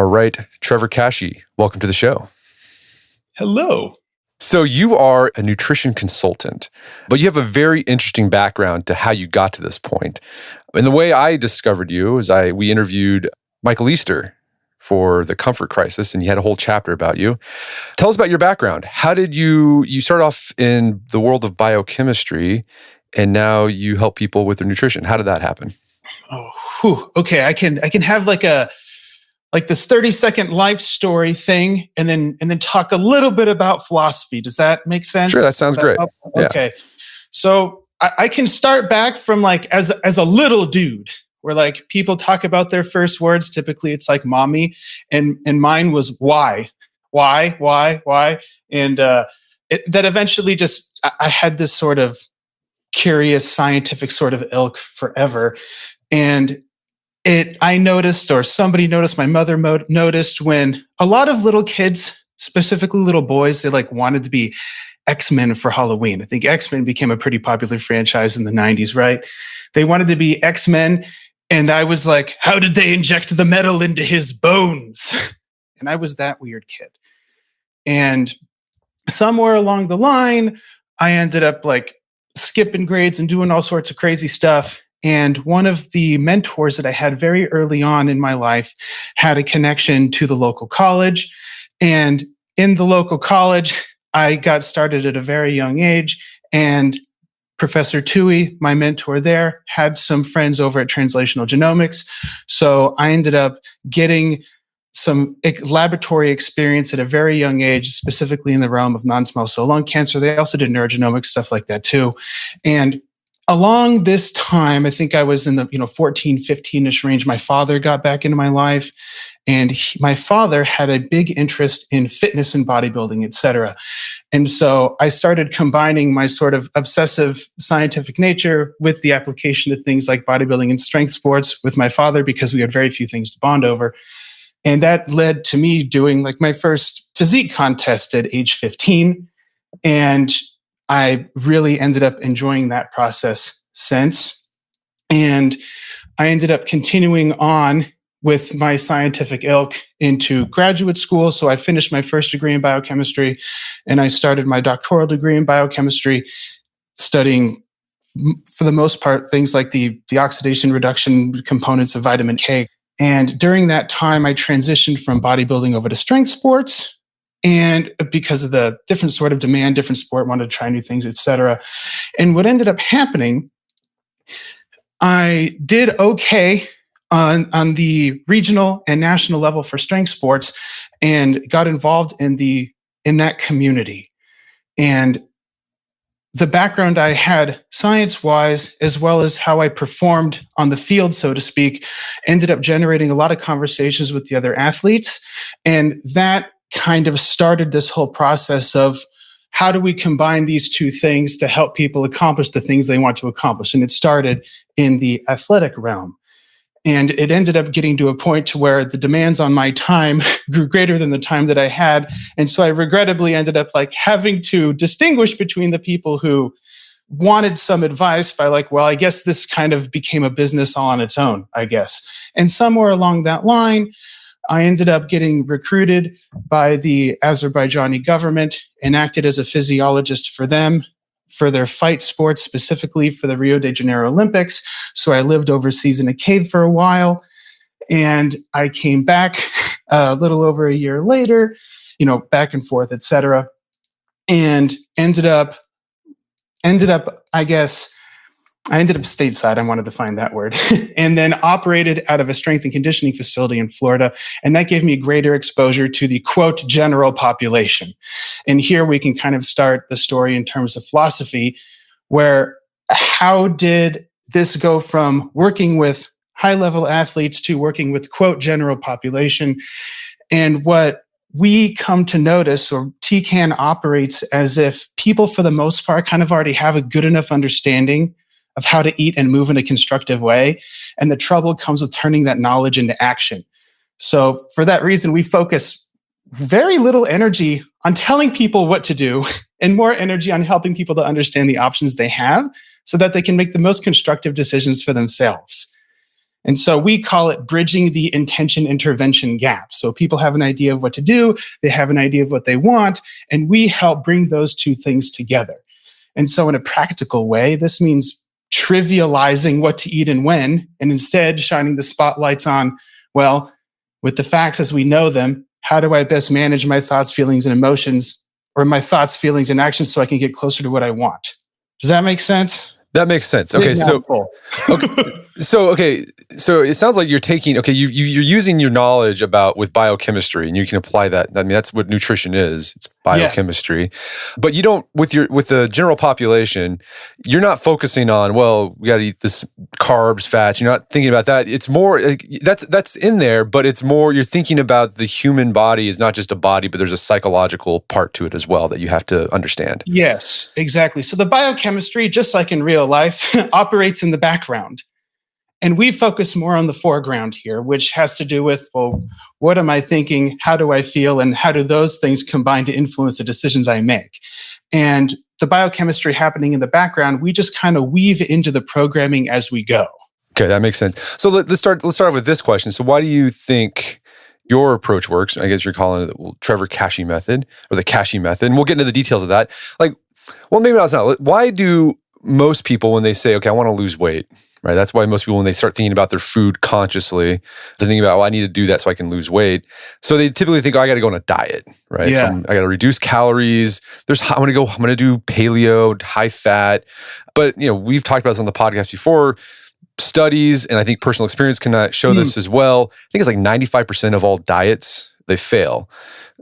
All right, Trevor Kashey, welcome to the show. Hello. So you are a nutrition consultant, but you have a very interesting background to how you got to this point. And the way I discovered you is we interviewed Michael Easter for The Comfort Crisis, and you had a whole chapter about you. Tell us about your background. How did you start off in the world of biochemistry, and now you help people with their nutrition? How did that happen? Okay. I can have like this 30-second life story thing, and then talk a little bit about philosophy. Does that make sense? Sure, that sounds great. Yeah. Okay. So I can start back from like as a little dude, where like people talk about their first words. Typically, it's like mommy, and mine was why, and that eventually just I had this sort of curious scientific sort of ilk forever, and I noticed, or somebody noticed, my mother noticed, when a lot of little kids, specifically little boys, they like wanted to be X-Men for Halloween. I think X-Men became a pretty popular franchise in the 90s, right? They wanted to be X-Men, and I was like, how did they inject the metal into his bones? And I was that weird kid. And somewhere along the line, I ended up like skipping grades and doing all sorts of crazy stuff. And one of the mentors that I had very early on in my life had a connection to the local college. And in the local college, I got started at a very young age. And Professor Tui, my mentor there, had some friends over at Translational Genomics. So I ended up getting some laboratory experience at a very young age, specifically in the realm of non-small cell lung cancer. They also did neurogenomics, stuff like that too. And along this time, I think I was in the 14, 15-ish range, my father got back into my life. And my father had a big interest in fitness and bodybuilding, et cetera. And so I started combining my sort of obsessive scientific nature with the application of things like bodybuilding and strength sports with my father, because we had very few things to bond over. And that led to me doing like my first physique contest at age 15. And I really ended up enjoying that process since. And I ended up continuing on with my scientific ilk into graduate school. So I finished my first degree in biochemistry, and I started my doctoral degree in biochemistry, studying, for the most part, things like the oxidation reduction components of vitamin K. And during that time, I transitioned from bodybuilding over to strength sports. And because of the different sort of demand, different sport, wanted to try new things, et cetera. And what ended up happening, I did okay on the regional and national level for strength sports, and got involved in that community. And the background I had science-wise, as well as how I performed on the field, so to speak, ended up generating a lot of conversations with the other athletes. And that kind of started this whole process of how do we combine these two things to help people accomplish the things they want to accomplish. And it started in the athletic realm. And it ended up getting to a point to where the demands on my time grew greater than the time that I had. And so I regrettably ended up like having to distinguish between the people who wanted some advice by like, well, I guess this kind of became a business all on its own, I guess. And somewhere along that line, I ended up getting recruited by the Azerbaijani government and acted as a physiologist for them, for their fight sports, specifically for the Rio de Janeiro Olympics. So I lived overseas in a cave for a while, and I came back a little over a year later, back and forth, et cetera, and ended up, I ended up stateside. I wanted to find that word. And then operated out of a strength and conditioning facility in Florida. And that gave me greater exposure to the, quote, general population. And here we can kind of start the story in terms of philosophy, where how did this go from working with high-level athletes to working with, quote, general population? And what we come to notice, or TCAN operates as if people, for the most part, kind of already have a good enough understanding of how to eat and move in a constructive way. And the trouble comes with turning that knowledge into action. So for that reason, we focus very little energy on telling people what to do and more energy on helping people to understand the options they have so that they can make the most constructive decisions for themselves. And so we call it bridging the intention intervention gap. So people have an idea of what to do, they have an idea of what they want, and we help bring those two things together. And so in a practical way, this means trivializing what to eat and when, and instead shining the spotlights on, well, with the facts as we know them, how do I best manage my thoughts, feelings, and emotions, or my thoughts, feelings, and actions so I can get closer to what I want? Does that make sense? That makes sense. Okay, so it sounds like you're taking you're using your knowledge about with biochemistry, and you can apply that. I mean, that's what nutrition is. It's biochemistry. Yes. But you don't with the general population, you're not focusing on, well, we got to eat this carbs, fats. You're not thinking about that. It's more that's in there, but it's more you're thinking about the human body is not just a body, but there's a psychological part to it as well that you have to understand. Yes, exactly. So the biochemistry, just like in real life, operates in the background. And we focus more on the foreground here, which has to do with, well, what am I thinking? How do I feel? And how do those things combine to influence the decisions I make? And the biochemistry happening in the background, we just kind of weave into the programming as we go. Okay, that makes sense. So let's start off with this question. So why do you think your approach works? I guess you're calling it the Trevor Kashey method or the Kashey method. And we'll get into the details of that. Maybe that's not. Why do most people, when they say, okay, I want to lose weight, right? That's why most people, when they start thinking about their food consciously, they're thinking about, I need to do that so I can lose weight. So they typically think, I got to go on a diet, right? Yeah. So I got to reduce calories. I'm going to do paleo, high fat. But, we've talked about this on the podcast before. Studies, and I think personal experience can show this as well. I think it's like 95% of all diets, they fail.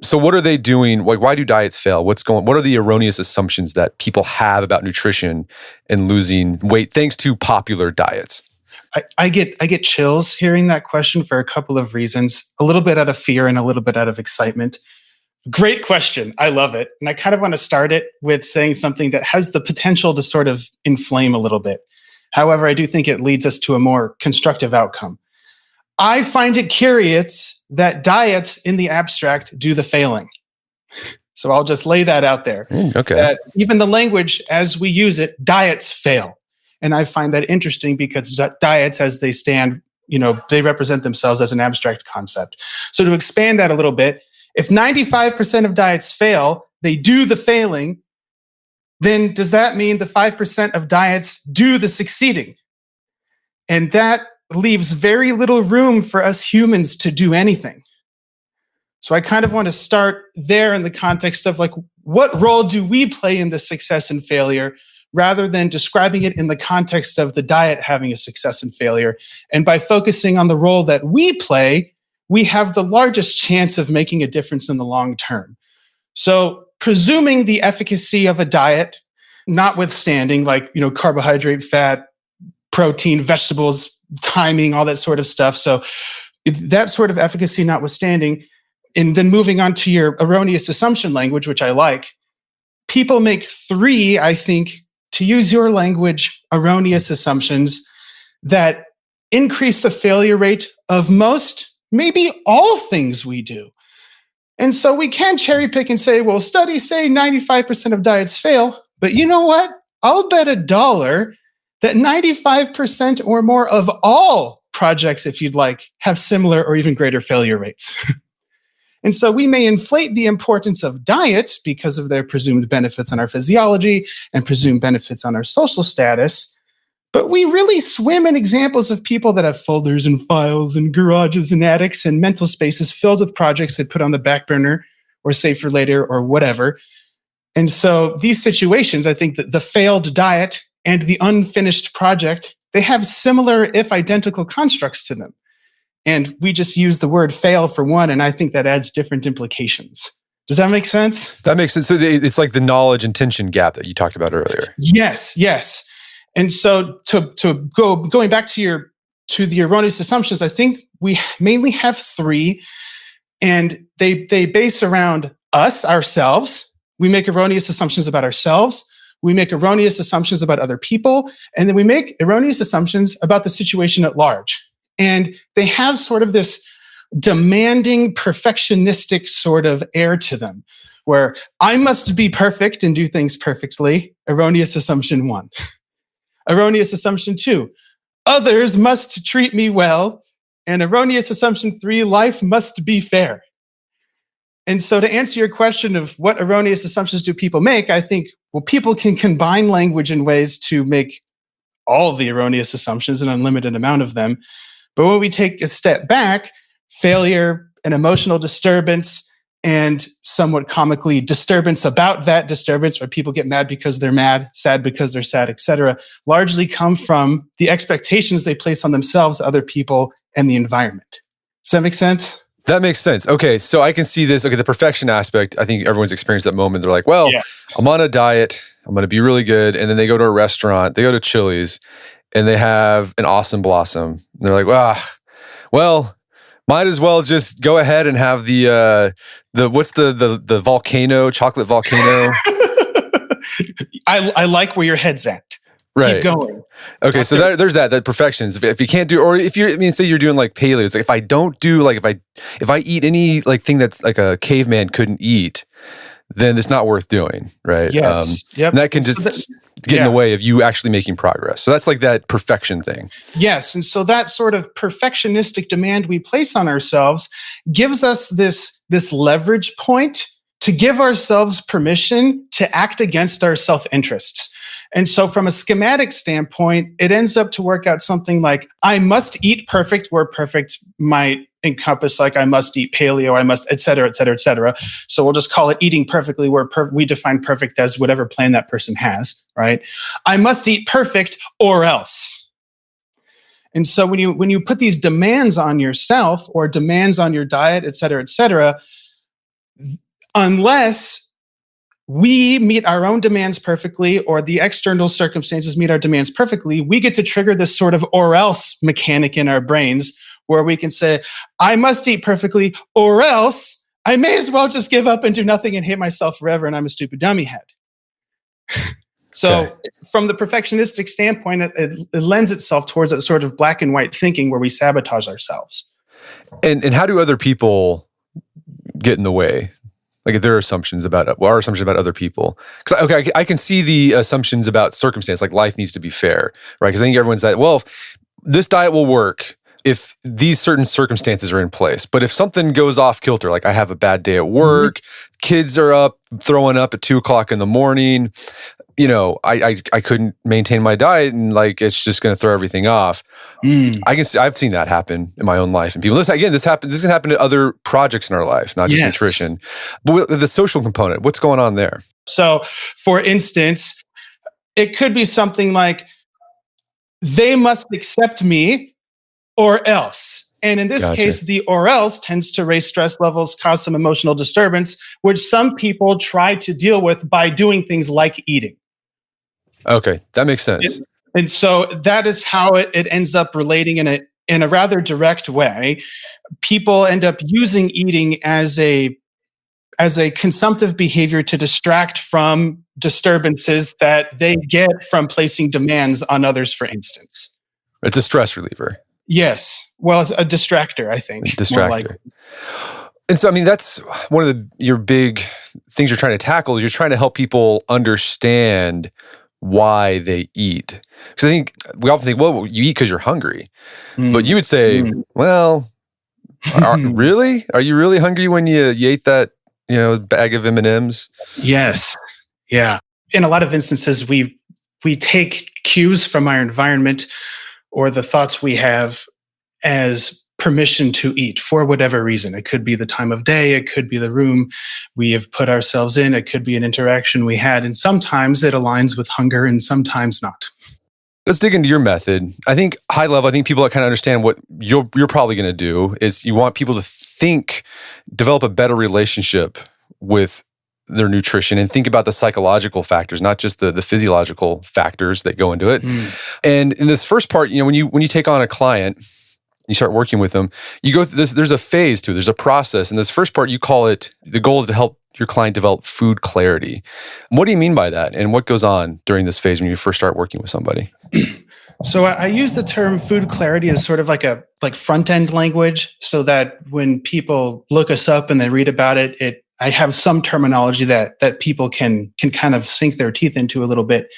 So what are they doing? Why do diets fail? What are the erroneous assumptions that people have about nutrition and losing weight thanks to popular diets? I get chills hearing that question for a couple of reasons, a little bit out of fear and a little bit out of excitement. Great question. I love it. And I kind of want to start it with saying something that has the potential to sort of inflame a little bit. However, I do think it leads us to a more constructive outcome. I find it curious that diets in the abstract do the failing. So I'll just lay that out there. Okay. That even the language as we use it, diets fail. And I find that interesting because diets as they stand, they represent themselves as an abstract concept. So to expand that a little bit, if 95% of diets fail, they do the failing, then does that mean the 5% of diets do the succeeding? And that leaves very little room for us humans to do anything. So I kind of want to start there in the context of what role do we play in the success and failure rather than describing it in the context of the diet having a success and failure. And by focusing on the role that we play, we have the largest chance of making a difference in the long term. So presuming the efficacy of a diet, notwithstanding carbohydrate, fat, protein, vegetables, timing, all that sort of stuff. So that sort of efficacy notwithstanding, and then moving on to your erroneous assumption language, which I like, people make 3, I think, to use your language, erroneous assumptions that increase the failure rate of most, maybe all things we do. And so we can cherry pick and say, well, studies say 95% of diets fail, but you know what? I'll bet $1 that 95% or more of all projects, if you'd like, have similar or even greater failure rates. And so we may inflate the importance of diets because of their presumed benefits on our physiology and presumed benefits on our social status. But we really swim in examples of people that have folders and files and garages and attics and mental spaces filled with projects they put on the back burner or save for later or whatever. And so these situations, I think that the failed diet and the unfinished project, they have similar, if identical, constructs to them. And we just use the word fail for one, and I think that adds different implications. Does that make sense? That makes sense. So it's like the knowledge intention gap that you talked about earlier. Yes. And so going back to the erroneous assumptions, I think we mainly have 3, and they base around ourselves. We make erroneous assumptions about ourselves. We make erroneous assumptions about other people, and then we make erroneous assumptions about the situation at large. And they have sort of this demanding, perfectionistic sort of air to them, where I must be perfect and do things perfectly. Erroneous assumption 1. Erroneous assumption 2. others must treat me well. And erroneous assumption 3, life must be fair. And so to answer your question of what erroneous assumptions do people make, I think, well, people can combine language in ways to make all the erroneous assumptions, an unlimited amount of them. But when we take a step back, failure and emotional disturbance, and somewhat comically disturbance about that disturbance, where people get mad because they're mad, sad because they're sad, etc., largely come from the expectations they place on themselves, other people, and the environment. Does that make sense? That makes sense. Okay, so I can see this. Okay, the perfection aspect, I think everyone's experienced that moment. They're like, well, Yeah. I'm on a diet. I'm going to be really good. And then they go to a restaurant, they go to Chili's, and they have an awesome blossom. And they're like, well, might as well just go ahead and have the what's the volcano, chocolate volcano. I like where your head's at. Right. Keep going. Okay, so there's that perfections. If you can't do, or if you're, I mean, say you're doing like paleo, it's like if I don't do, like if I eat any like thing that's like a caveman couldn't eat, then it's not worth doing, right? Yes. And that can just get in the way of you actually making progress. So that's like that perfection thing. Yes, and so that sort of perfectionistic demand we place on ourselves gives us this leverage point to give ourselves permission to act against our self-interests. And so from a schematic standpoint, it ends up to work out something like, I must eat perfect, where perfect might encompass like I must eat paleo, I must, et cetera, et cetera, et cetera. So we'll just call it eating perfectly, where we define perfect as whatever plan that person has, right? I must eat perfect or else. And so when you put these demands on yourself or demands on your diet, et cetera, unless we meet our own demands perfectly or the external circumstances meet our demands perfectly, we get to trigger this sort of or else mechanic in our brains where we can say, I must eat perfectly or else I may as well just give up and do nothing and hate myself forever and I'm a stupid dummy head. So from the perfectionistic standpoint, it lends itself towards that sort of black and white thinking where we sabotage ourselves. And how do other people get in the way? Like if there are assumptions about other people? Because okay, I can see the assumptions about circumstance, like life needs to be fair, right? Because I think everyone's like, well, this diet will work if these certain circumstances are in place. But if something goes off kilter, like I have a bad day at work, kids are up throwing up at 2:00 in the morning, you know, I couldn't maintain my diet and like it's just going to throw everything off. I can see, I've seen that happen in my own life. And people, this can happen to other projects in our life, not just nutrition. But with the social component, what's going on there? So, for instance, it could be something like, they must accept me or else. And in this case, the or else tends to raise stress levels, cause some emotional disturbance, which some people try to deal with by doing things like eating. Okay, that makes sense. And so that is how it ends up relating in a rather direct way. People end up using eating as a consumptive behavior to distract from disturbances that they get from placing demands on others, for instance. It's a stress reliever. Yes. Well, it's a distractor, I think. Distractor. And so, I mean, that's one of your big things you're trying to tackle is you're trying to help people understand why they eat. Because I think we often think, well, you eat because you're hungry. But you would say, well, really? Are you really hungry when you ate that, bag of M&Ms? Yes. Yeah. In a lot of instances, we take cues from our environment or the thoughts we have as permission to eat for whatever reason. It could be the time of day. It could be the room we have put ourselves in. It could be an interaction we had. And sometimes it aligns with hunger and sometimes not. Let's dig into your method. I think high level, I think people that kind of understand what you're probably going to do is you want people to develop a better relationship with their nutrition and think about the psychological factors, not just the physiological factors that go into it. And in this first part, when you take on a client, you start working with them, you go through this, there's a phase to it, there's a process. And this first part, you call it, the goal is to help your client develop food clarity. What do you mean by that? And what goes on during this phase when you first start working with somebody? So I use the term food clarity as sort of like front end language, so that when people look us up and they read about it, I have some terminology that people can kind of sink their teeth into a little bit.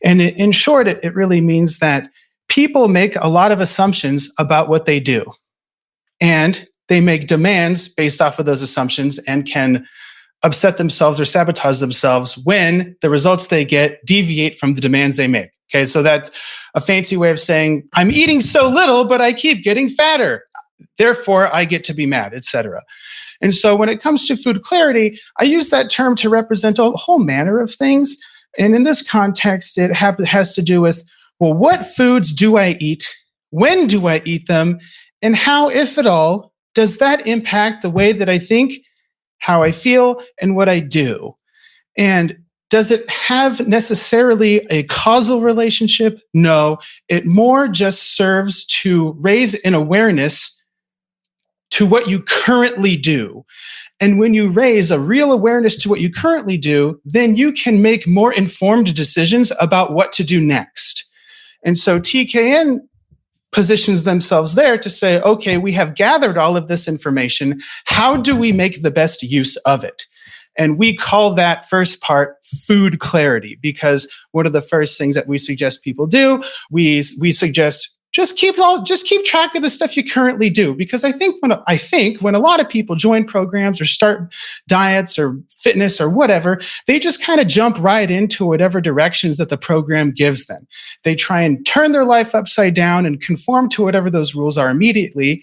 And in short, it really means that people make a lot of assumptions about what they do. And they make demands based off of those assumptions and can upset themselves or sabotage themselves when the results they get deviate from the demands they make. Okay, so that's a fancy way of saying, I'm eating so little, but I keep getting fatter. Therefore, I get to be mad, etc. And so when it comes to food clarity, I use that term to represent a whole manner of things. And in this context, it has to do with, well, what foods do I eat? When do I eat them? And how, if at all, does that impact the way that I think, how I feel, and what I do? And does it have necessarily a causal relationship? No, it more just serves to raise an awareness to what you currently do. And when you raise a real awareness to what you currently do, then you can make more informed decisions about what to do next. And so TKN positions themselves there to say, okay, we have gathered all of this information. How do we make the best use of it? And we call that first part food clarity, because one of the first things that we suggest people do, we suggest just keep track of the stuff you currently do. Because I think when a lot of people join programs or start diets or fitness or whatever, they just kind of jump right into whatever directions that the program gives them. They try and turn their life upside down and conform to whatever those rules are immediately.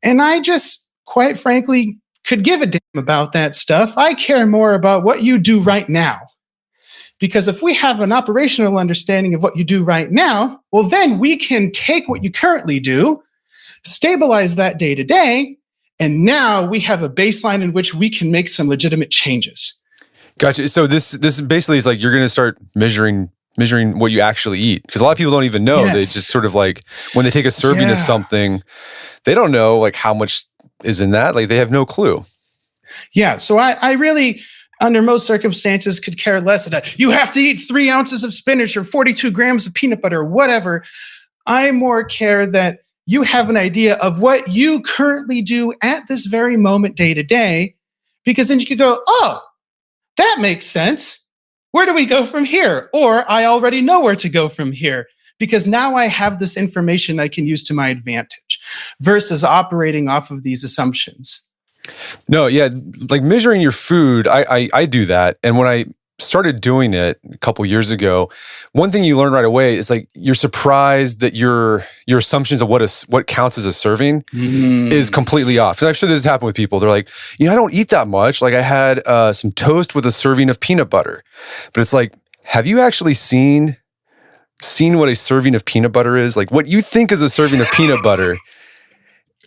And I just, quite frankly, could give a damn about that stuff. I care more about what you do right now. Because if we have an operational understanding of what you do right now, well, then we can take what you currently do, stabilize that day to day, and now we have a baseline in which we can make some legitimate changes. Gotcha. So this basically is like you're going to start measuring what you actually eat, because a lot of people don't even know. Yes. They just sort of like when they take a serving of something, they don't know like how much is in that. Like they have no clue. Yeah. So I really, under most circumstances, could care less that you have to eat 3 ounces of spinach or 42 grams of peanut butter or whatever. I more care that you have an idea of what you currently do at this very moment, day to day, because then you could go, oh, that makes sense. Where do we go from here? Or I already know where to go from here, because now I have this information I can use to my advantage versus operating off of these assumptions. No, yeah, like measuring your food, I do that. And when I started doing it a couple years ago, one thing you learn right away is like you're surprised that your assumptions of what counts as a serving is completely off. And I'm sure this has happened with people. They're like, I don't eat that much. Like I had some toast with a serving of peanut butter. But it's like, have you actually seen what a serving of peanut butter is? Like what you think is a serving of peanut butter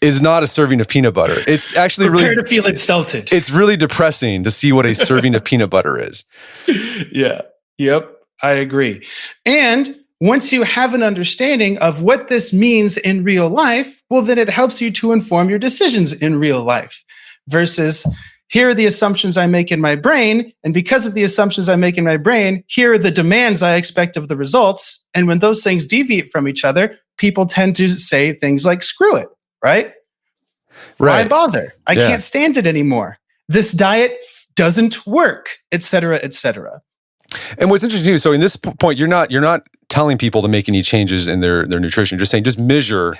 is not a serving of peanut butter. It's actually Prepare to feel insulted. It's really depressing to see what a serving of peanut butter is. Yeah. Yep. I agree. And once you have an understanding of what this means in real life, well, then it helps you to inform your decisions in real life versus here are the assumptions I make in my brain. And because of the assumptions I make in my brain, here are the demands I expect of the results. And when those things deviate from each other, people tend to say things like, screw it. Right? Why bother? I can't stand it anymore. This diet doesn't work, et cetera, et cetera. And what's interesting too, so in this point, you're not telling people to make any changes in their nutrition. You're just saying, just measure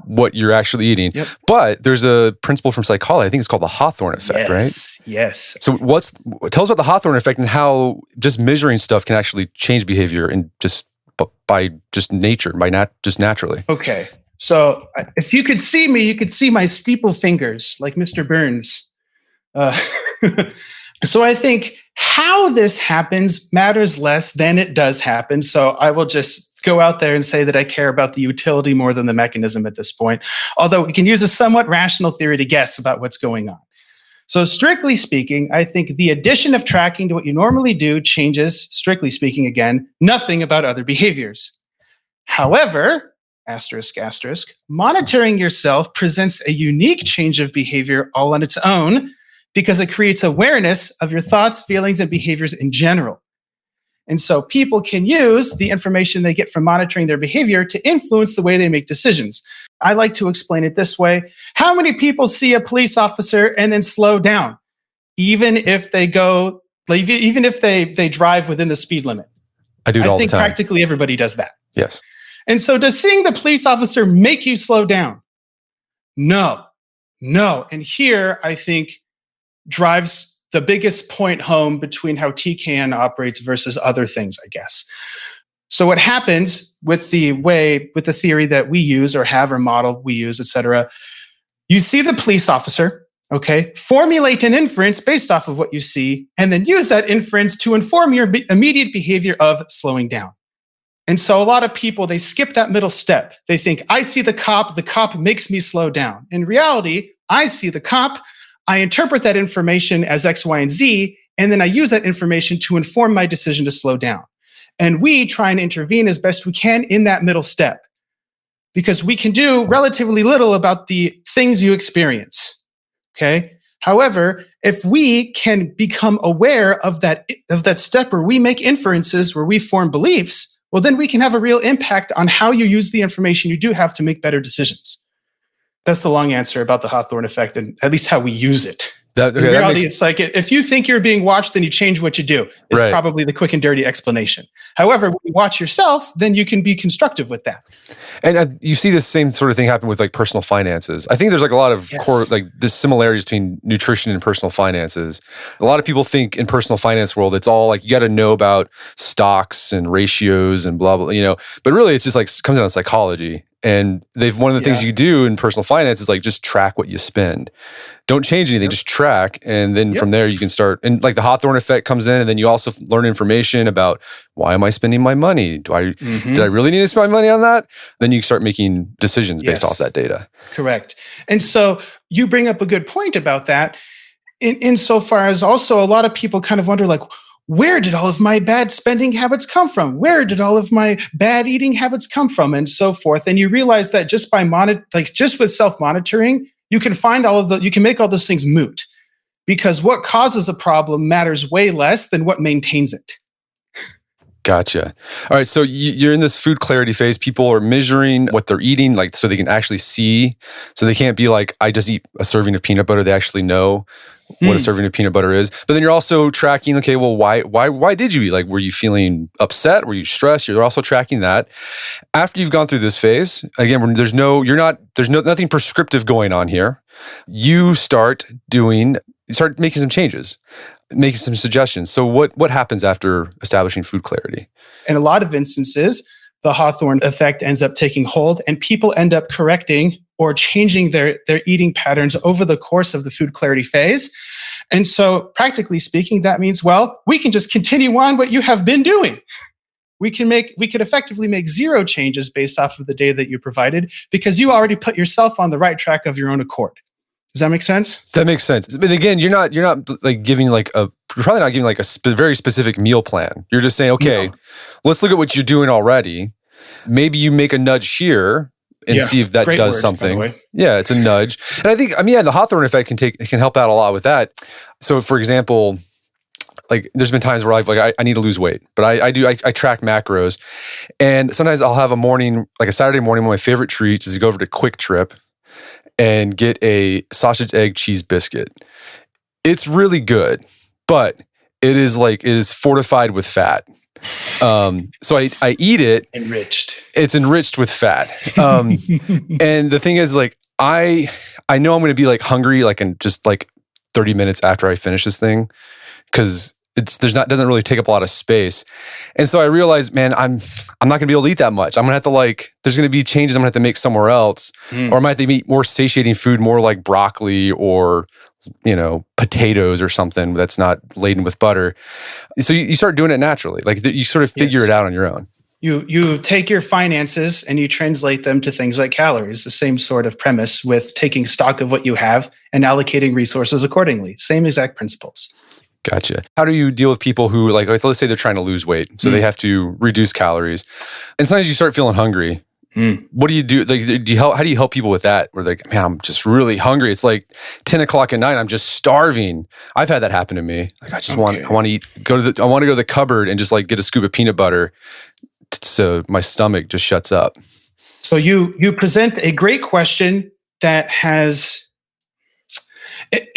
what you're actually eating. Yep. But there's a principle from psychology, I think it's called the Hawthorne effect, right? Yes. So tell us about the Hawthorne effect and how just measuring stuff can actually change behavior and just by just nature, just naturally. Okay. So if you could see me, you could see my steeple fingers like Mr. Burns. So I think how this happens matters less than it does happen. So I will just go out there and say that I care about the utility more than the mechanism at this point. Although we can use a somewhat rational theory to guess about what's going on. So strictly speaking, I think the addition of tracking to what you normally do changes, strictly speaking again, nothing about other behaviors. However, asterisk, monitoring yourself presents a unique change of behavior all on its own because it creates awareness of your thoughts, feelings, and behaviors in general. And so people can use the information they get from monitoring their behavior to influence the way they make decisions. I like to explain it this way. How many people see a police officer and then slow down, even if they drive within the speed limit? I do it all the time. I think practically everybody does that. Yes. And so does seeing the police officer make you slow down? No. And here, I think, drives the biggest point home between how TKN operates versus other things, I guess. So what happens with the theory that we use or have or model we use, et cetera, you see the police officer, okay, formulate an inference based off of what you see, and then use that inference to inform your immediate behavior of slowing down. And so a lot of people, they skip that middle step. They think, I see the cop makes me slow down. In reality, I see the cop, I interpret that information as X, Y, and Z, and then I use that information to inform my decision to slow down. And we try and intervene as best we can in that middle step, because we can do relatively little about the things you experience, okay? However, if we can become aware of that step where we make inferences, where we form beliefs, well, then we can have a real impact on how you use the information you do have to make better decisions. That's the long answer about the Hawthorne effect, and at least how we use it. In reality, it's like if you think you're being watched, then you change what you do. It's probably the quick and dirty explanation. However, when you watch yourself, then you can be constructive with that. And you see this same sort of thing happen with like personal finances. I think there's like a lot of the similarities between nutrition and personal finances. A lot of people think in personal finance world, it's all like you got to know about stocks and ratios and blah, blah, but really it's just like comes down to psychology. And one of the things you do in personal finance is like just track what you spend. Don't change anything, just track. And then from there you can start, and like the Hawthorne effect comes in, and then you also learn information about why am I spending my money? Did I really need to spend my money on that? Then you start making decisions based off that data. Correct. And so you bring up a good point about that insofar as also a lot of people kind of wonder like, where did all of my bad spending habits come from? Where did all of my bad eating habits come from? And so forth. And you realize that just by just with self-monitoring, you can you can make all those things moot, because what causes a problem matters way less than what maintains it. Gotcha. All right. So you're in this food clarity phase. People are measuring what they're eating, like so they can actually see. So they can't be like, I just eat a serving of peanut butter. They actually know what a serving of peanut butter is. But then you're also tracking, okay, well, why did you eat? Like, were you feeling upset? Were you stressed? You're also tracking that. After you've gone through this phase, again, there's nothing prescriptive going on here. You start making some changes, making some suggestions. So what happens after establishing food clarity? In a lot of instances, the Hawthorne effect ends up taking hold, and people end up correcting or changing their eating patterns over the course of the food clarity phase. And so practically speaking, that means, well, we can just continue on what you have been doing. We could effectively make zero changes based off of the data that you provided, because you already put yourself on the right track of your own accord. Does that make sense? That makes sense. But again, you're not like giving you're probably not giving like a very specific meal plan. You're just saying, okay, let's look at what you're doing already. Maybe you make a nudge here and see if that does something. Yeah, it's a nudge. And I think, the Hawthorne effect can help out a lot with that. So for example, like there's been times where I need to lose weight, but I track macros, and sometimes I'll have a morning, like a Saturday morning, one of my favorite treats is to go over to Quick Trip and get a sausage, egg, cheese biscuit. It's really good, but it is fortified with fat. So I eat it. Enriched. It's enriched with fat. And the thing is, like, I know I'm going to be like hungry, like in just like 30 minutes after I finish this thing, because doesn't really take up a lot of space. And so I realized, man, I'm not going to be able to eat that much. I'm going to have to there's going to be changes I'm going to have to make somewhere else, or I might have to eat more satiating food, more like broccoli or potatoes or something that's not laden with butter. So you start doing it naturally. Like you sort of figure it out on your own. You take your finances and you translate them to things like calories. The same sort of premise with taking stock of what you have and allocating resources accordingly. Same exact principles. Gotcha. How do you deal with people who let's say they're trying to lose weight, so they have to reduce calories, and sometimes you start feeling hungry. What do you do? How do you help people with that? Where they're like, man, I'm just really hungry. It's like 10 o'clock at night. I'm just starving. I've had that happen to me. Like I want to eat. I want to go to the cupboard and just like get a scoop of peanut butter, so my stomach just shuts up. So you present a great question that has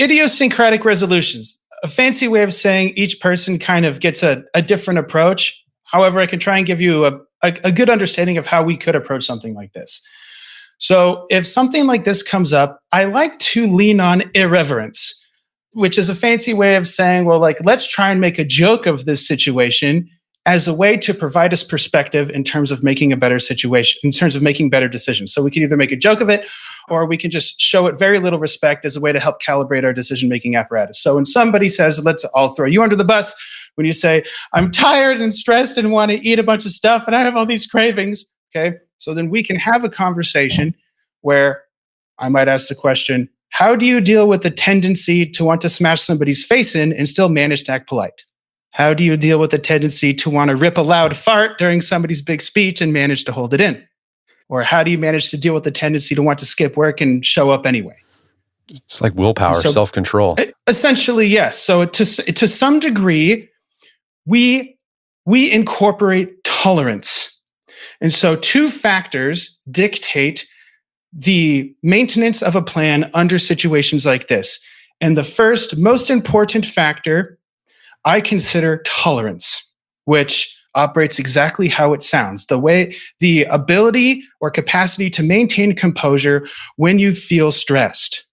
idiosyncratic resolutions. A fancy way of saying each person kind of gets a different approach. However, I can try and give you a good understanding of how we could approach something like this. So if something like this comes up, I like to lean on irreverence, which is a fancy way of saying, well, like, let's try and make a joke of this situation as a way to provide us perspective in terms of making a better situation, in terms of making better decisions. So we can either make a joke of it, or we can just show it very little respect as a way to help calibrate our decision-making apparatus. So when somebody says, I'll throw you under the bus, when you say, I'm tired and stressed and want to eat a bunch of stuff and I have all these cravings, okay? So then we can have a conversation where I might ask the question, how do you deal with the tendency to want to smash somebody's face in and still manage to act polite? How do you deal with the tendency to want to rip a loud fart during somebody's big speech and manage to hold it in? Or how do you manage to deal with the tendency to want to skip work and show up anyway? It's like willpower, self-control. Essentially, yes. So to some degree, we incorporate tolerance. And so two factors dictate the maintenance of a plan under situations like this. And the first, most important factor I consider tolerance, which operates exactly how it sounds. The ability or capacity to maintain composure when you feel stressed,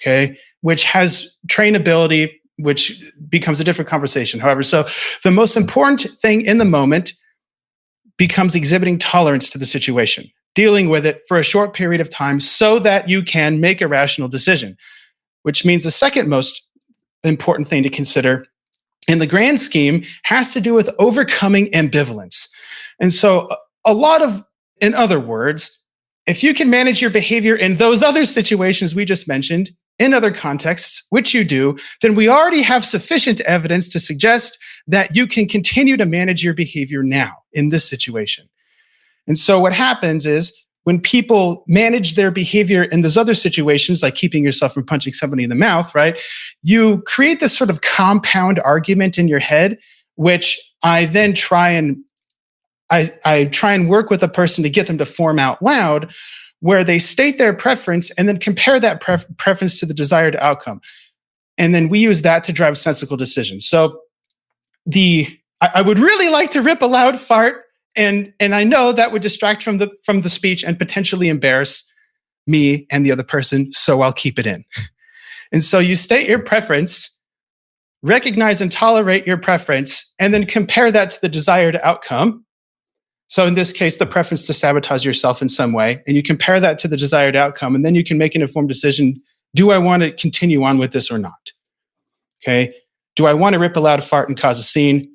okay? Which has trainability, which becomes a different conversation. However, so the most important thing in the moment becomes exhibiting tolerance to the situation, dealing with it for a short period of time so that you can make a rational decision, which means the second most important thing to consider in the grand scheme has to do with overcoming ambivalence. And so in other words, if you can manage your behavior in those other situations we just mentioned, in other contexts, which you do, then we already have sufficient evidence to suggest that you can continue to manage your behavior now in this situation. And so what happens is when people manage their behavior in those other situations, like keeping yourself from punching somebody in the mouth, right? You create this sort of compound argument in your head, which I then try and work with a person to get them to form out loud, where they state their preference and then compare that preference to the desired outcome. And then we use that to drive sensible decisions. So I would really like to rip a loud fart, and I know that would distract from the speech and potentially embarrass me and the other person, so I'll keep it in. And so you state your preference, recognize and tolerate your preference, and then compare that to the desired outcome. So in this case, the preference to sabotage yourself in some way, and you compare that to the desired outcome, and then you can make an informed decision. Do I want to continue on with this or not? Okay. Do I want to rip a loud fart and cause a scene?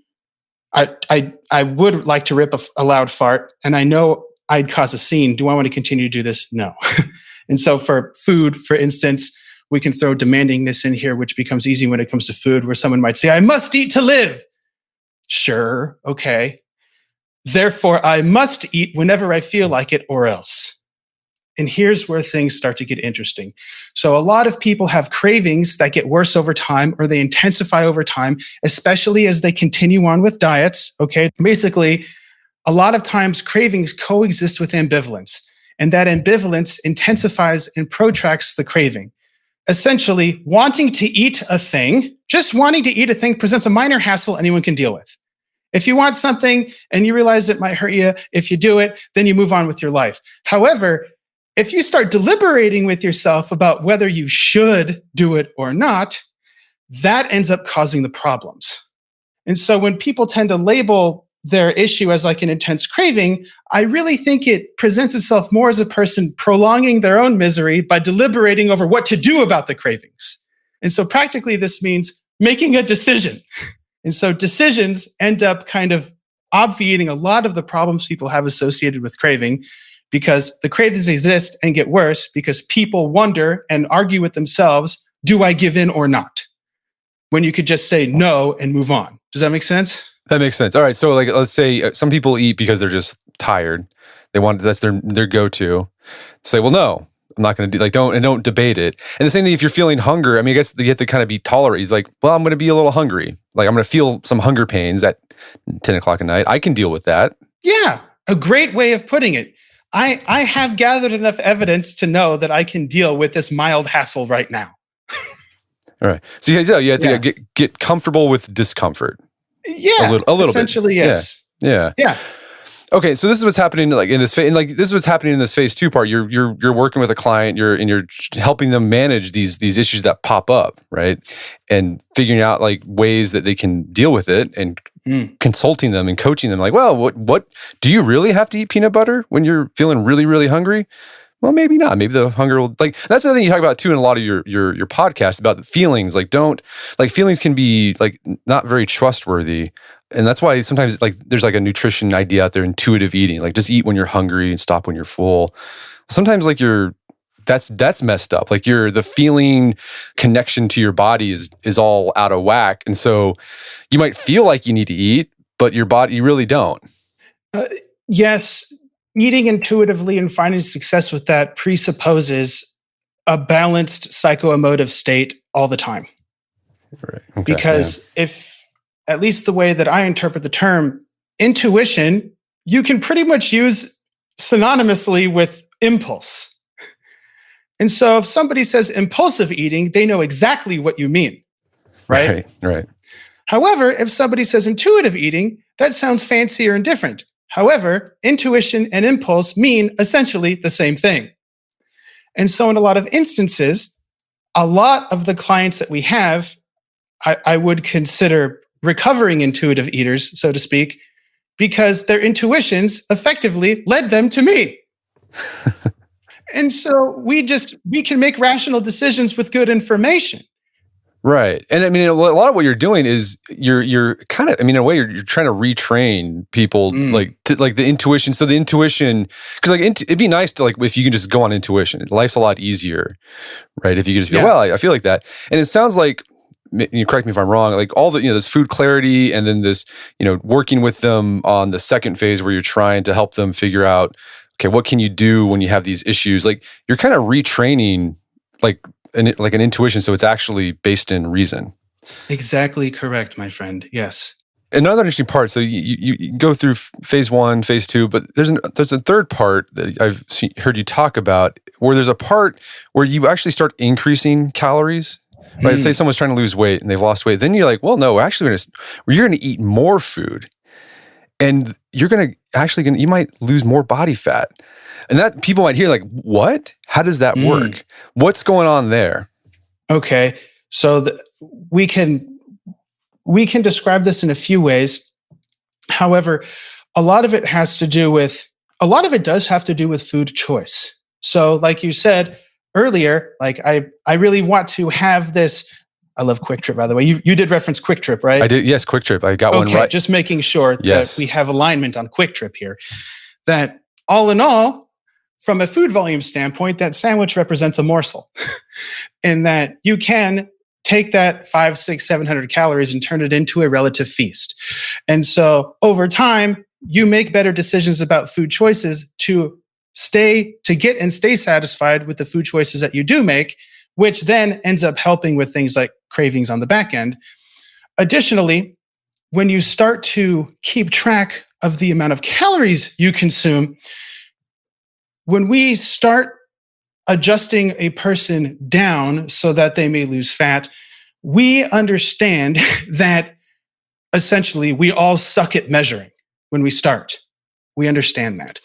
I would like to rip a loud fart, and I know I'd cause a scene. Do I want to continue to do this? No. And so for food, for instance, we can throw demandingness in here, which becomes easy when it comes to food, where someone might say, I must eat to live. Sure, okay. Therefore, I must eat whenever I feel like it or else. And here's where things start to get interesting. So a lot of people have cravings that get worse over time, or they intensify over time, especially as they continue on with diets, okay? Basically, a lot of times cravings coexist with ambivalence, and that ambivalence intensifies and protracts the craving. Essentially, wanting to eat a thing, just wanting to eat a thing presents a minor hassle anyone can deal with. If you want something and you realize it might hurt you, if you do it, then you move on with your life. However, if you start deliberating with yourself about whether you should do it or not, that ends up causing the problems. And so when people tend to label their issue as like an intense craving, I really think it presents itself more as a person prolonging their own misery by deliberating over what to do about the cravings. And so practically this means making a decision. And so decisions end up kind of obviating a lot of the problems people have associated with craving, because the cravings exist and get worse because people wonder and argue with themselves, do I give in or not? When you could just say no and move on. Does that make sense? That makes sense. All right. So like, let's say some people eat because they're just tired. That's their go-to. Say, well, no, I'm not going to do, don't debate it. And the same thing if you're feeling hunger. I mean, I guess you have to kind of be tolerant. Like, well, I'm going to be a little hungry. Like I'm going to feel some hunger pains at 10 o'clock at night. I can deal with that. Yeah. A great way of putting it. I have gathered enough evidence to know that I can deal with this mild hassle right now. All right. So you have to get comfortable with discomfort. Yeah. A little essentially, bit. yes. Yeah. Yeah. Okay, so this is what's happening like in this phase, and like this is what's happening in this phase 2 part. You're working with a client, you're helping them manage these issues that pop up, right? And figuring out like ways that they can deal with it, and consulting them and coaching them like, well, what do you really have to eat peanut butter when you're feeling really, really hungry? Well, maybe not. Maybe the hunger will, like, that's the thing you talk about too in a lot of your podcasts about the feelings. Like, feelings can be like not very trustworthy. And that's why sometimes like there's like a nutrition idea out there, intuitive eating, like just eat when you're hungry and stop when you're full. Sometimes like that's messed up. Like the feeling connection to your body is all out of whack. And so you might feel like you need to eat, but your body, you really don't. Yes. Eating intuitively and finding success with that presupposes a balanced psychoemotive state all the time. Right. Okay, because if, at least the way that I interpret the term, intuition, you can pretty much use synonymously with impulse. And so if somebody says impulsive eating, they know exactly what you mean, right? Right. However, if somebody says intuitive eating, that sounds fancier and different. However, intuition and impulse mean essentially the same thing. And so in a lot of instances, a lot of the clients that we have, I would consider recovering intuitive eaters, so to speak, because their intuitions effectively led them to me. And so we can make rational decisions with good information. Right. And I mean, a lot of what you're doing is you're kind of, I mean, in a way you're trying to retrain people like the intuition. So the intuition, because like it'd be nice to like, if you can just go on intuition, life's a lot easier, right? If you could just be, well, I feel like that. And it sounds like, you correct me if I'm wrong, like all the, this food clarity and then this, working with them on the second phase where you're trying to help them figure out, okay, what can you do when you have these issues? Like you're kind of retraining like an intuition. So it's actually based in reason. Exactly correct, my friend. Yes. Another interesting part. So you go through phase 1, phase 2, but there's a third part that I've heard you talk about where there's a part where you actually start increasing calories. Right? Say someone's trying to lose weight and they've lost weight. Then you're like, well, no, actually you're going to eat more food and you might lose more body fat. And that people might hear like, what? How does that work? What's going on there? Okay. So we can describe this in a few ways. However, a lot of it does have to do with food choice. So like you said earlier, like I really want to have this. I love Quick Trip, by the way. You did reference Quick Trip, right? I did. Yes, Quick Trip. I got one right. Just making sure that we have alignment on Quick Trip here. That all in all, from a food volume standpoint, that sandwich represents a morsel. In that you can take that 500, 600, 700 calories and turn it into a relative feast. And so over time, you make better decisions about food choices to get and stay satisfied with the food choices that you do make, which then ends up helping with things like cravings on the back end. Additionally, when you start to keep track of the amount of calories you consume, when we start adjusting a person down so that they may lose fat, we understand that essentially we all suck at measuring when we start. We understand that.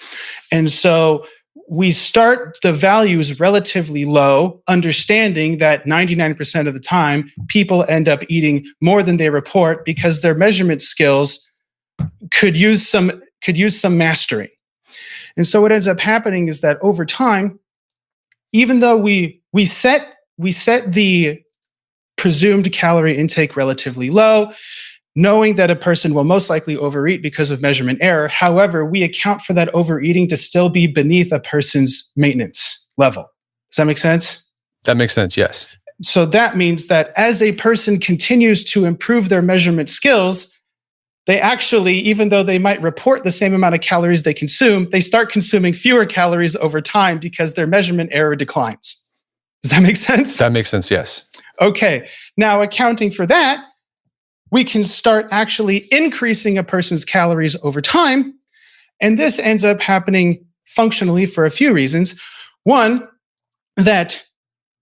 And so we start the values relatively low, understanding that 99% of the time, people end up eating more than they report because their measurement skills could use some mastering. And so what ends up happening is that over time, even though we set the presumed calorie intake relatively low, knowing that a person will most likely overeat because of measurement error. However, we account for that overeating to still be beneath a person's maintenance level. Does that make sense? That makes sense, yes. So that means that as a person continues to improve their measurement skills, they actually, even though they might report the same amount of calories they consume, they start consuming fewer calories over time because their measurement error declines. Does that make sense? That makes sense, yes. Okay. Now, accounting for that, we can start actually increasing a person's calories over time. And this ends up happening functionally for a few reasons. One, that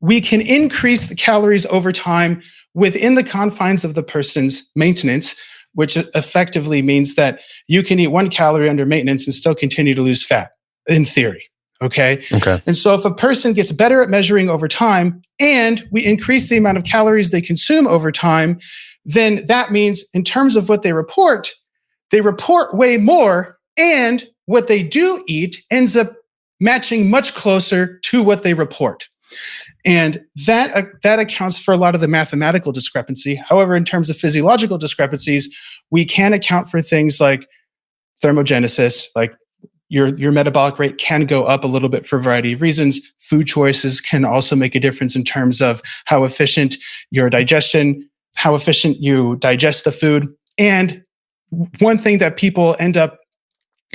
we can increase the calories over time within the confines of the person's maintenance which effectively means that you can eat 1 calorie under maintenance and still continue to lose fat, in theory. Okay. Okay. And so if a person gets better at measuring over time and we increase the amount of calories they consume over time, then that means in terms of what they report way more, and what they do eat ends up matching much closer to what they report. And that accounts for a lot of the mathematical discrepancy. However, in terms of physiological discrepancies, we can account for things like thermogenesis, like your metabolic rate can go up a little bit for a variety of reasons. Food choices can also make a difference in terms of how efficient your digestion, how efficient you digest the food. And one thing that people end up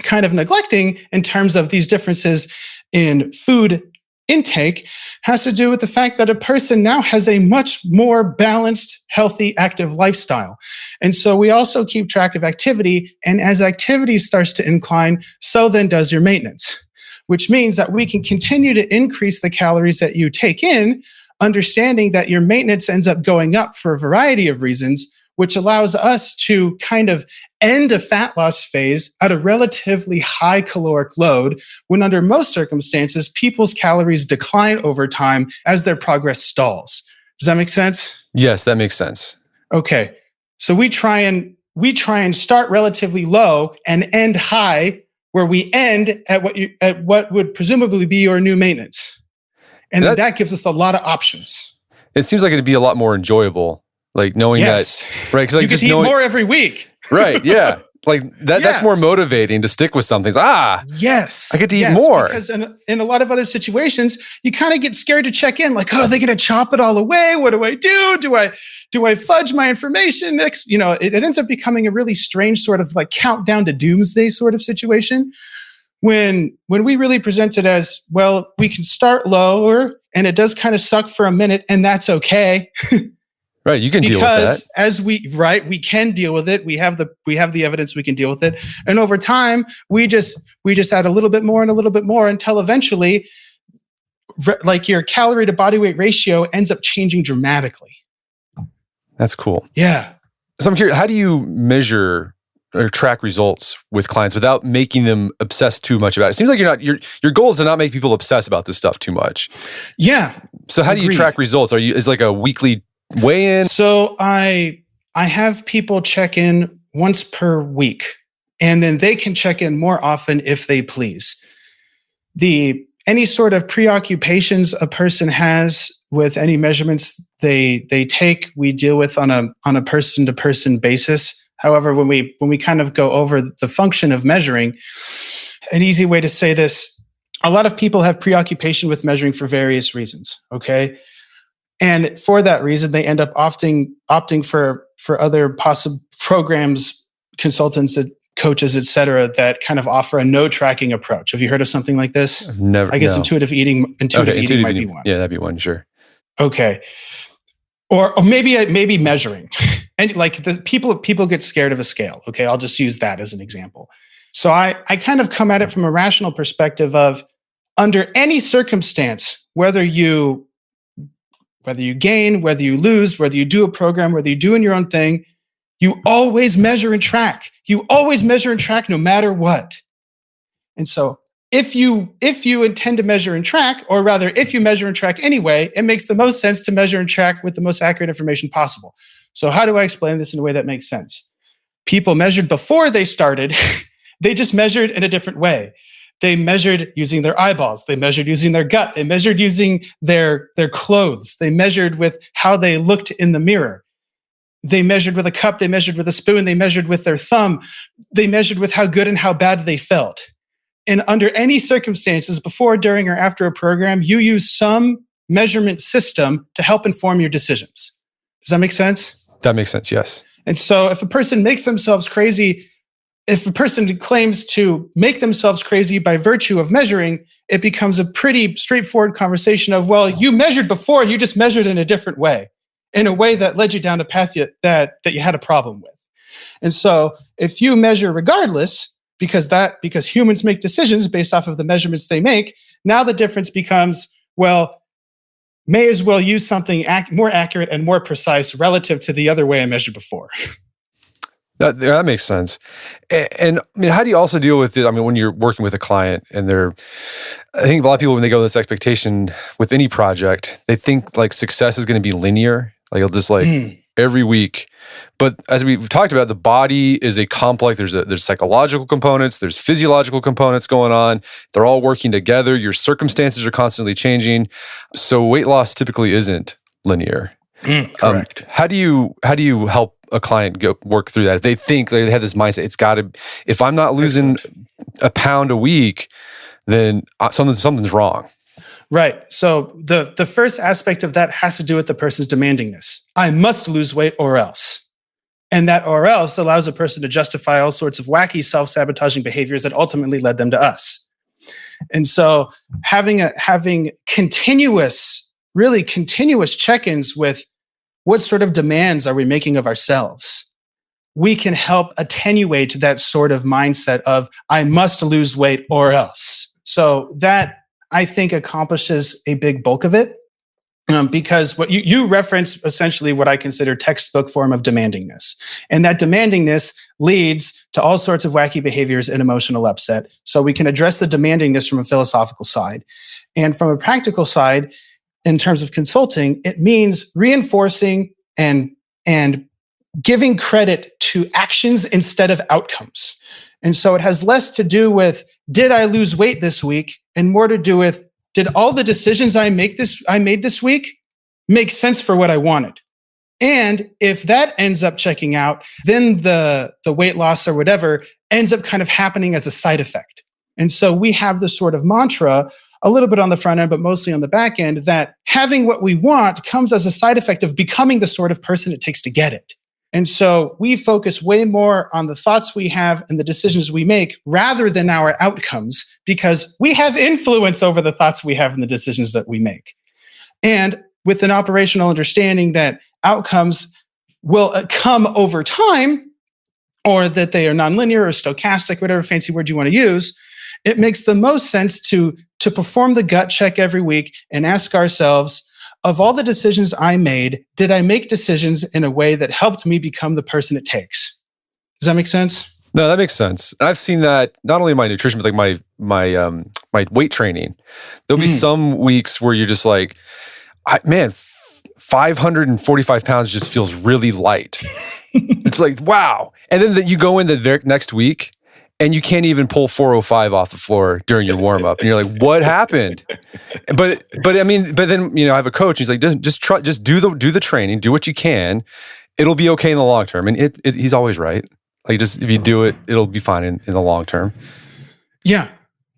kind of neglecting in terms of these differences in food intake has to do with the fact that a person now has a much more balanced, healthy, active lifestyle. And so we also keep track of activity. And as activity starts to incline, so then does your maintenance, which means that we can continue to increase the calories that you take in, understanding that your maintenance ends up going up for a variety of reasons, which allows us to kind of end a fat loss phase at a relatively high caloric load, when under most circumstances, people's calories decline over time as their progress stalls. Does that make sense? Yes, that makes sense. Okay. So we try and start relatively low and end high, where we end at what would presumably be your new maintenance. And that gives us a lot of options. It seems like it'd be a lot more enjoyable. Like knowing that, right? Because like you just eat knowing more every week, right? Yeah, like that. Yeah. That's more motivating to stick with something. Yes, I get to eat more. Because in a lot of other situations, you kind of get scared to check in. Like, are they going to chop it all away? What do I do? Do I fudge my information? It ends up becoming a really strange sort of like countdown to doomsday sort of situation. When we really present it as, well, we can start lower, and it does kind of suck for a minute, and that's okay. Right, you can deal with that. We can deal with it. We have the evidence we can deal with it. And over time, we just add a little bit more and a little bit more until eventually, like your calorie to body weight ratio ends up changing dramatically. That's cool. Yeah. So I'm curious, how do you measure or track results with clients without making them obsess too much about it? It seems like your goal is to not make people obsess about this stuff too much. Yeah. So how do you track results? Is like a weekly weigh in? So I have people check in once per week, and then they can check in more often if they please. Any sort of preoccupations a person has with any measurements they take, we deal with on a person to person basis. However, when we kind of go over the function of measuring, an easy way to say this, a lot of people have preoccupation with measuring for various reasons. Okay. And for that reason, they end up opting for other possible programs, consultants, coaches, et cetera, that kind of offer a no tracking approach. Have you heard of something like this? Never. I guess no. Intuitive eating might be one. Yeah, that'd be one, sure. Okay. Or maybe measuring. And like the people get scared of a scale. Okay, I'll just use that as an example. So I kind of come at it from a rational perspective of, under any circumstance, whether you gain, whether you lose, whether you do a program, whether you do in your own thing, you always measure and track. You always measure and track no matter what. And so if you intend to measure and track, or rather, if you measure and track anyway, it makes the most sense to measure and track with the most accurate information possible. So how do I explain this in a way that makes sense? People measured before they started. They just measured in a different way. They measured using their eyeballs. They measured using their gut. They measured using their clothes. They measured with how they looked in the mirror. They measured with a cup. They measured with a spoon. They measured with their thumb. They measured with how good and how bad they felt. And under any circumstances, before, during, or after a program, you use some measurement system to help inform your decisions. Does that make sense? That makes sense, yes. And so if a person makes themselves crazy, if a person claims to make themselves crazy by virtue of measuring, it becomes a pretty straightforward conversation of, well, you measured before, you just measured in a different way, in a way that led you down a path that you had a problem with. And so if you measure regardless, because humans make decisions based off of the measurements they make, now the difference becomes, well, may as well use something more accurate and more precise relative to the other way I measured before. That makes sense. And I mean, how do you also deal with it? I mean, when you're working with a client and I think a lot of people, when they go with this expectation with any project, they think like success is going to be linear. Like it'll just like every week. But as we've talked about, the body is a complex, there's psychological components, there's physiological components going on. They're all working together. Your circumstances are constantly changing. So weight loss typically isn't linear. Correct. How do you help a client work through that? If they think they have this mindset, it's got to, if I'm not losing a pound a week, then something's wrong. Right. So the first aspect of that has to do with the person's demandingness. I must lose weight or else. And that or else allows a person to justify all sorts of wacky self-sabotaging behaviors that ultimately led them to us. And so having continuous check-ins with what sort of demands are we making of ourselves, we can help attenuate that sort of mindset of I must lose weight or else. So that, I think, accomplishes a big bulk of it, because what you reference essentially what I consider textbook form of demandingness. And that demandingness leads to all sorts of wacky behaviors and emotional upset. So we can address the demandingness from a philosophical side. And from a practical side, in terms of consulting, it means reinforcing and giving credit to actions instead of outcomes. And so it has less to do with, did I lose weight this week? And more to do with, did all the decisions I made this week make sense for what I wanted? And if that ends up checking out, then the weight loss or whatever ends up kind of happening as a side effect. And so we have this sort of mantra, a little bit on the front end, but mostly on the back end, that having what we want comes as a side effect of becoming the sort of person it takes to get it. And so we focus way more on the thoughts we have and the decisions we make rather than our outcomes, because we have influence over the thoughts we have and the decisions that we make. And with an operational understanding that outcomes will come over time, or that they are nonlinear or stochastic, whatever fancy word you want to use, it makes the most sense to perform the gut check every week and ask ourselves, of all the decisions I made, did I make decisions in a way that helped me become the person it takes? Does that make sense? No, that makes sense. And I've seen that not only in my nutrition, but like my weight training. There'll be some weeks where you're just like, 545 pounds just feels really light. It's like, wow. And then you go in the next week and you can't even pull 405 off the floor during your warm up. And you're like, what happened? But then, I have a coach. He's like, just do the training, do what you can. It'll be okay in the long term. And he's always right. Like, just if you do it, it'll be fine in the long term. Yeah.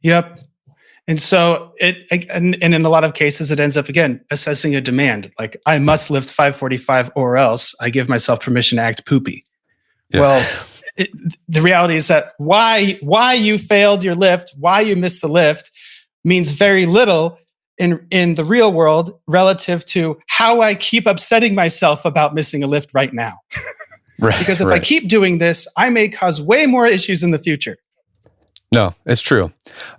Yep. And so and in a lot of cases, it ends up, again, assessing a demand. Like, I must lift 545 or else I give myself permission to act poopy. Yeah. Well, the reality is that why you failed your lift, why you missed the lift, means very little in the real world relative to how I keep upsetting myself about missing a lift right now. Right. Because if I keep doing this, I may cause way more issues in the future. No, it's true.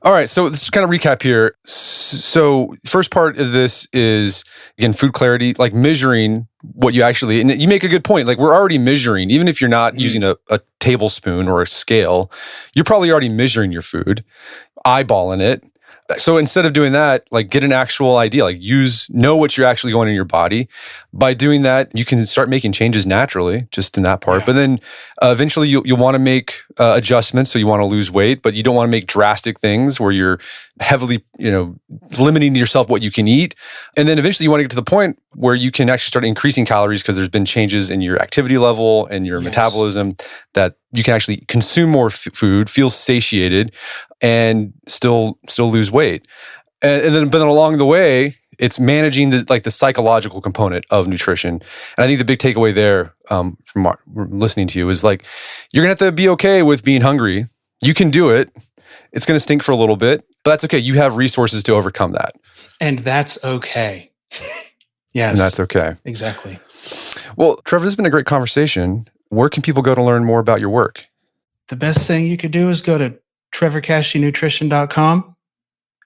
All right, so let's kind of recap here. So first part of this is, again, food clarity, like measuring what you actually, and you make a good point, like we're already measuring, even if you're not using a tablespoon or a scale, you're probably already measuring your food, eyeballing it. So instead of doing that, like get an actual idea, like know what you're actually going in your body. By doing that, you can start making changes naturally, just in that part. Yeah. But then eventually you'll want to make adjustments. So you want to lose weight, but you don't want to make drastic things where you're heavily, limiting yourself what you can eat. And then eventually you want to get to the point where you can actually start increasing calories because there's been changes in your activity level and your metabolism that you can actually consume more food, feel satiated, and still lose weight. But then along the way, it's managing the psychological component of nutrition. And I think the big takeaway there from listening to you is like, you're gonna have to be okay with being hungry. You can do it. It's gonna stink for a little bit, but that's okay. You have resources to overcome that. And that's okay. Yes. And that's okay. Exactly. Well, Trevor, this has been a great conversation. Where can people go to learn more about your work? The best thing you could do is go to trevorkasheynutrition.com,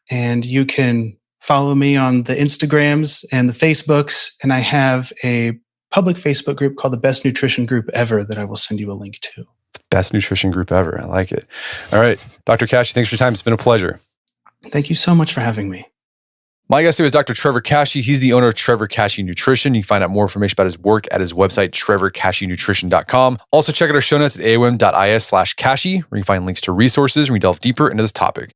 and you can follow me on the Instagrams and the Facebooks. And I have a public Facebook group called the Best Nutrition Group Ever that I will send you a link to. Best nutrition group ever. I like it. All right. Dr. Kashey, thanks for your time. It's been a pleasure. Thank you so much for having me. My guest today was Dr. Trevor Kashey. He's the owner of Trevor Kashey Nutrition. You can find out more information about his work at his website, trevorkasheynutrition.com. Also, check out our show notes at aom.is/Kashey, where you can find links to resources when we delve deeper into this topic.